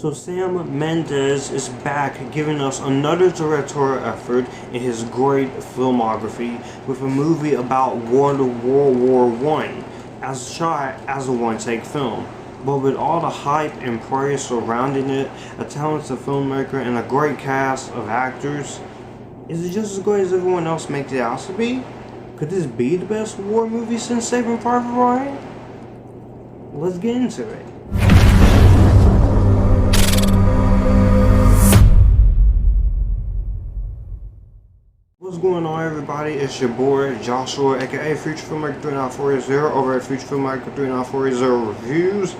So Sam Mendes is back, giving us another directorial effort in his great filmography with a movie about World War I, as shot as a one-take film. But with all the hype and praise surrounding it, a talented filmmaker and a great cast of actors, is it just as great as everyone else makes it out to be? Could this be the best war movie since Saving Private Ryan? Let's get into it. What's going on, everybody? It's your boy Joshua, aka Future Filmmaker 3940 over at Future Filmmaker 3940 Reviews,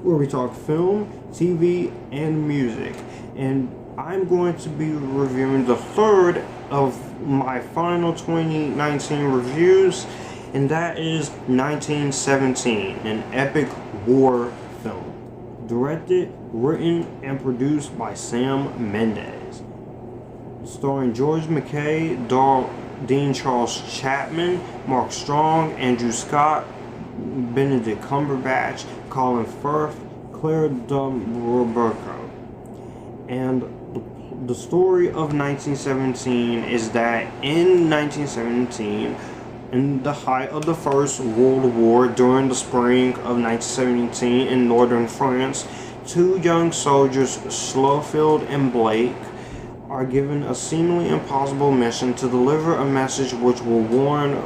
where we talk film, TV, and music. And I'm going to be reviewing the third of my final 2019 reviews, and that is 1917, an epic war film. Directed, written, and produced by Sam Mendes. Starring George McKay, Dean Charles Chapman, Mark Strong, Andrew Scott, Benedict Cumberbatch, Colin Firth, Claire Roberto. And the story of 1917 is that in 1917, in the height of the First World War, during the spring of 1917 in northern France, two young soldiers, Schofield and Blake, are given a seemingly impossible mission to deliver a message which will warn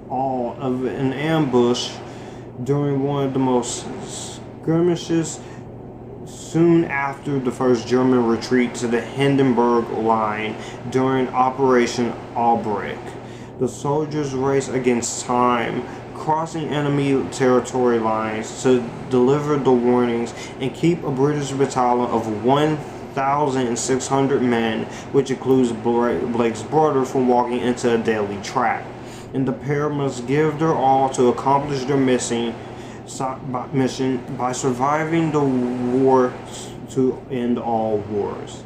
all of an ambush during one of the most skirmishes soon after the first German retreat to the Hindenburg Line during Operation Albrecht. The soldiers race against time, crossing enemy territory lines to deliver the warnings and keep a British battalion of 1,600 men, which includes Blake's brother, from walking into a deadly trap. And the pair must give their all to accomplish their mission by surviving the war to end all wars.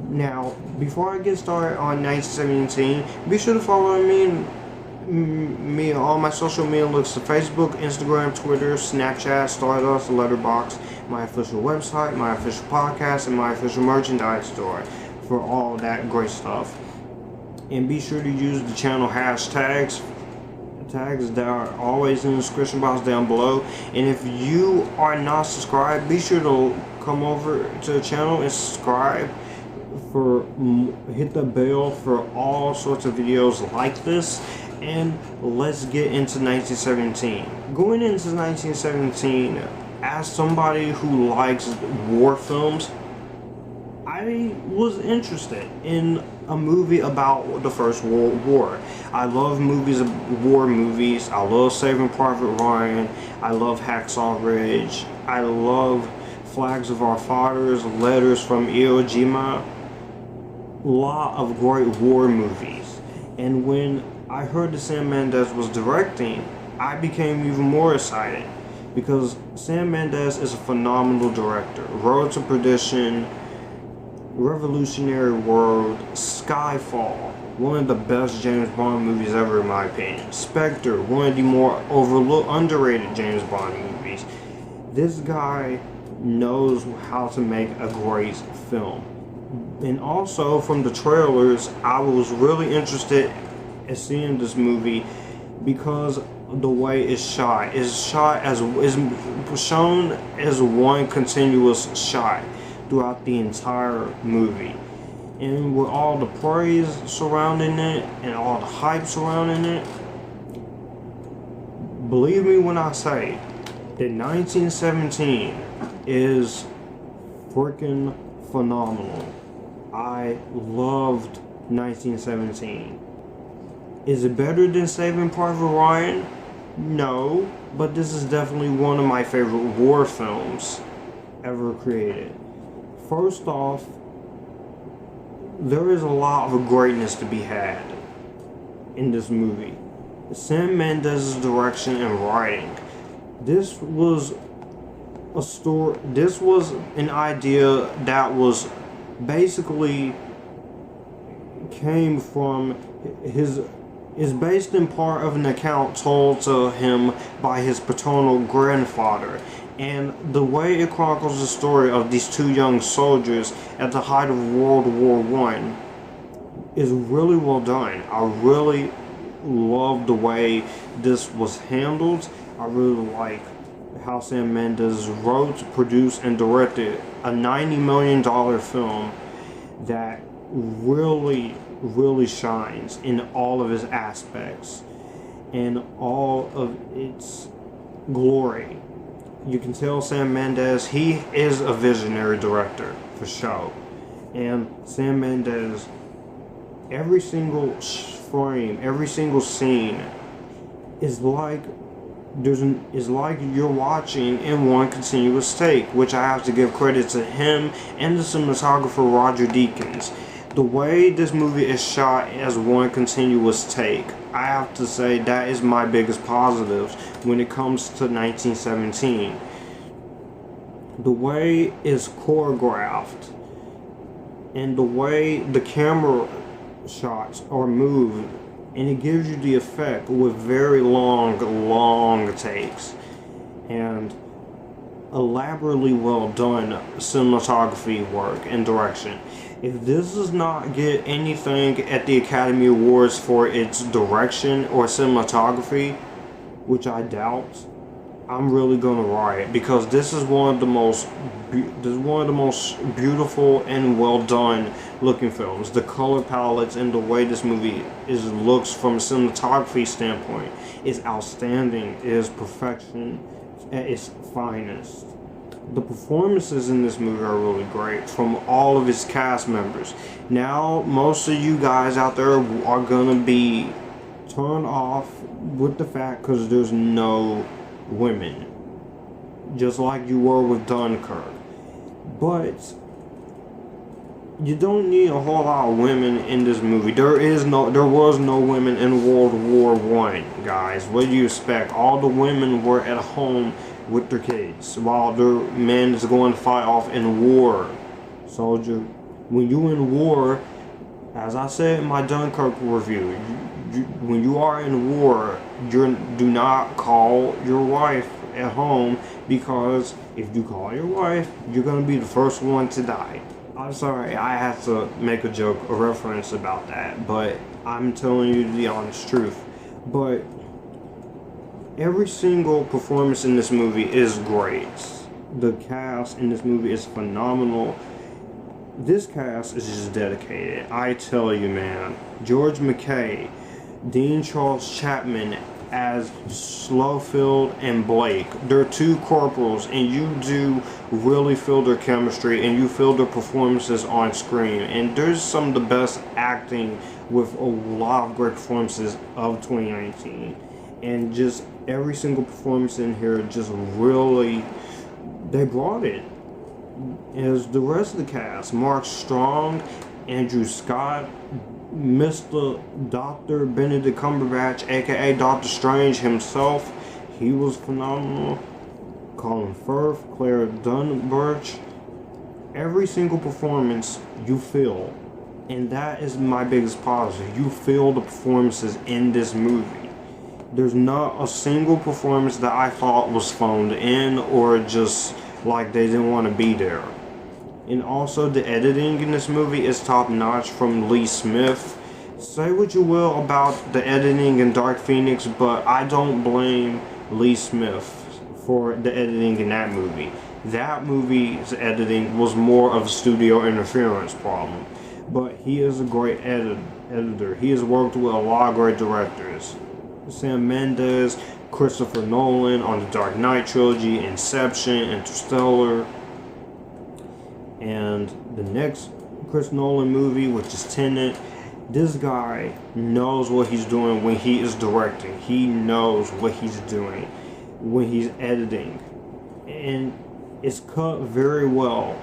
Now, before I get started on 1917, be sure to follow me on all my social media links to Facebook, Instagram, Twitter, Snapchat, Stardust, Letterboxd, my official website, my official podcast, and my official merchandise store for all that great stuff. And be sure to use the channel hashtags that are always in the description box down below. And if you are not subscribed, be sure to come over to the channel and subscribe. Hit the bell for all sorts of videos like this. And let's get into 1917. Going into 1917, as somebody who likes war films, I was interested in a movie about the First World War. I love war movies. I love Saving Private Ryan. I love Hacksaw Ridge. I love Flags of Our Fathers, Letters from Iwo Jima. A lot of great war movies. And when I heard that Sam Mendes was directing, I became even more excited, because Sam Mendes is a phenomenal director. Road to Perdition, Revolutionary World, Skyfall, one of the best James Bond movies ever in my opinion. Spectre, one of the more underrated James Bond movies. This guy knows how to make a great film. And also, from the trailers, I was really interested in seeing this movie because the way it's shot is shown as one continuous shot throughout the entire movie. And with all the praise surrounding it and all the hype surrounding it, believe me when I say that 1917 is freaking phenomenal. I loved 1917. Is it better than Saving Private Ryan? No, but this is definitely one of my favorite war films ever created. First off, there is a lot of greatness to be had in this movie. Sam Mendes' direction and writing. This was a story. This was an idea that was basically came from is based in part of an account told to him by his paternal grandfather, And the way it chronicles the story of these two young soldiers at the height of World War I is really well done. I really love the way this was handled. I really like how Sam Mendes wrote, produced, and directed a $90 million film that really shines in all of its aspects and all of its glory. You can tell Sam Mendes, he is a visionary director for sure. And Sam Mendes, every single frame, every single scene is like you're watching in one continuous take, which I have to give credit to him and the cinematographer Roger Deakins. The way this movie is shot as one continuous take, I have to say that is my biggest positive when it comes to 1917. The way it's choreographed and the way the camera shots are moved, and it gives you the effect with very long takes and elaborately well done cinematography work and direction. If this does not get anything at the Academy Awards for its direction or cinematography, which I doubt, I'm really gonna riot, because this is one of the most beautiful and well done looking films. The color palettes and the way this movie looks from a cinematography standpoint is outstanding. It is perfection at its finest. The performances in this movie are really great from all of its cast members. Now, most of you guys out there are gonna be turned off with the fact because there's no women, just like you were with Dunkirk. But you don't need a whole lot of women in this movie. There was no women in World War I, guys. What do you expect? All the women were at home with their kids while their men is going to fight off in war. Soldier, when you in war, as I said in my Dunkirk review, when you are in war, do not call your wife at home, because if you call your wife, you're going to be the first one to die. I'm sorry, I have to make a joke, a reference about that, but I'm telling you the honest truth. But every single performance in this movie is great. The cast in this movie is phenomenal. This cast is just dedicated. I tell you, man. George McKay, Dean Charles Chapman as Slowfield and Blake. They're two corporals, and you do really feel their chemistry and you feel their performances on screen. And there's some of the best acting with a lot of great performances of 2019. And just every single performance in here just really, they brought it. As the rest of the cast, Mark Strong, Andrew Scott, Mr. Dr. Benedict Cumberbatch, aka Doctor Strange himself, he was phenomenal. Colin Firth, Claire Dunbirch, every single performance you feel, and that is my biggest positive. You feel the performances in this movie. There's not a single performance that I thought was phoned in or just like they didn't want to be there. And also the editing in this movie is top notch from Lee Smith. Say what you will about the editing in Dark Phoenix, but I don't blame Lee Smith for the editing in that movie. That movie's editing was more of a studio interference problem. But he is a great editor. He has worked with a lot of great directors. Sam Mendes, Christopher Nolan on the Dark Knight trilogy, Inception, Interstellar, and the next Chris Nolan movie, which is Tenet. This guy knows what he's doing when he is directing. He knows what he's doing when he's editing, and it's cut very well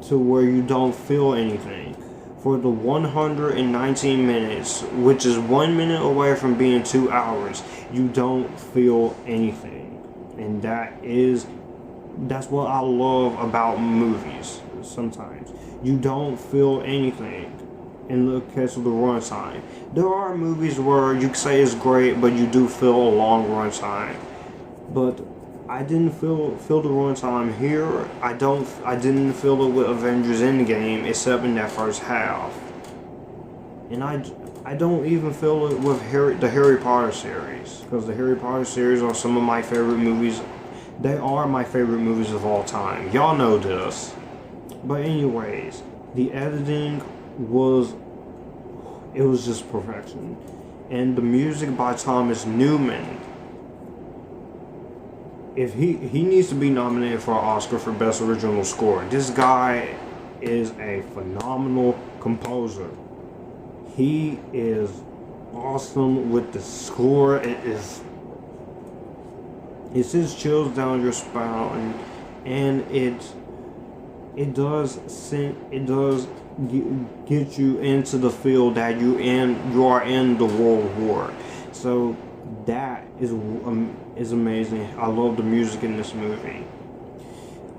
to where you don't feel anything. For the 119 minutes, which is 1 minute away from being 2 hours, you don't feel anything. And that's what I love about movies sometimes. You don't feel anything in the case of the runtime. There are movies where you say it's great, but you do feel a long runtime. But I didn't feel the runtime here. I didn't feel it with Avengers Endgame, except in that first half. And I don't even feel it with the Harry Potter series, because the Harry Potter series are some of my favorite movies. They are my favorite movies of all time. Y'all know this. But anyways, the editing was just perfection. And the music by Thomas Newman. If he needs to be nominated for an Oscar for Best Original Score. This guy is a phenomenal composer. He is awesome with the score. It sends chills down your spine, and it does get you into the feel that you are in the World War. So that is amazing. I love the music in this movie.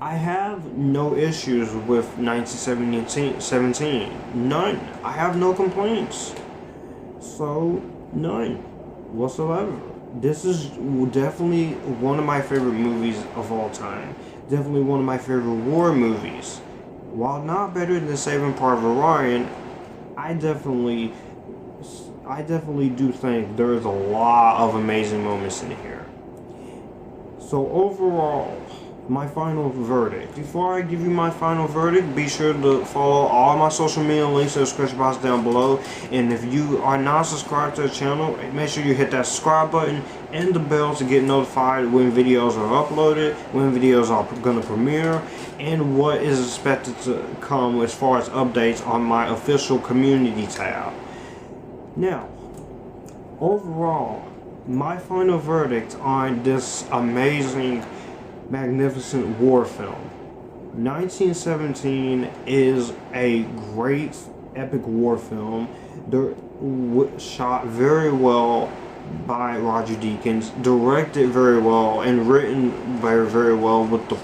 I have no issues with 1917. None. I have no complaints. So, none whatsoever. This is definitely one of my favorite movies of all time. Definitely one of my favorite war movies. While not better than Saving Private Ryan, I definitely do think there is a lot of amazing moments in here. So overall, my final verdict. Before I give you my final verdict, be sure to follow all my social media links in the description box down below. And if you are not subscribed to the channel, make sure you hit that subscribe button and the bell to get notified when videos are uploaded, when videos are going to premiere, and what is expected to come as far as updates on my official community tab. Now, overall, my final verdict on this amazing, magnificent war film. 1917 is a great epic war film. They're shot very well by Roger Deakins, directed very well, and written very, very well, with the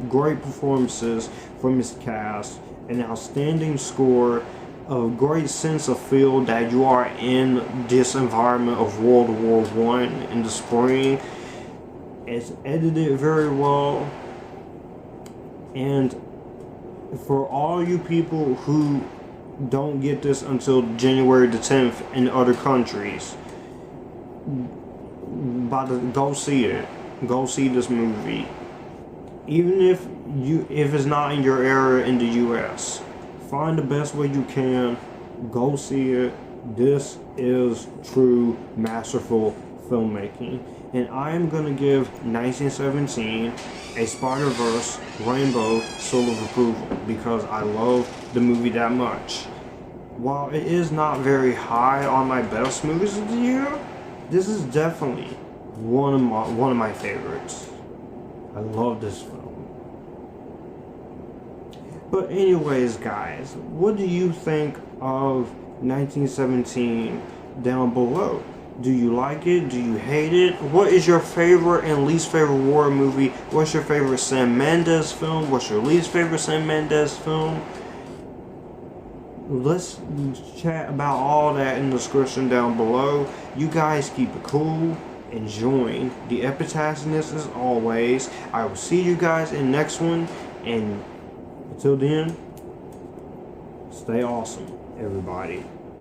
great performances from his cast, an outstanding score, a great sense of feel that you are in this environment of World War I in the spring. It's edited very well, and for all you people who don't get this until January the 10th in other countries, go see it. Go see this movie. Even if it's not in your area in the US, find the best way you can. Go see it. This is true masterful filmmaking. And I am going to give 1917 a Spider-Verse Rainbow Seal of Approval, because I love the movie that much. While it is not very high on my best movies of the year, this is definitely one of my favorites. I love this film. But anyways, guys, what do you think of 1917 down below? Do you like it? Do you hate it? What is your favorite and least favorite war movie? What's your favorite Sam Mendes film? What's your least favorite Sam Mendes film? Let's chat about all that in the description down below. You guys keep it cool and join the Epictasticness as always. I will see you guys in the next one, and until then, stay awesome, everybody.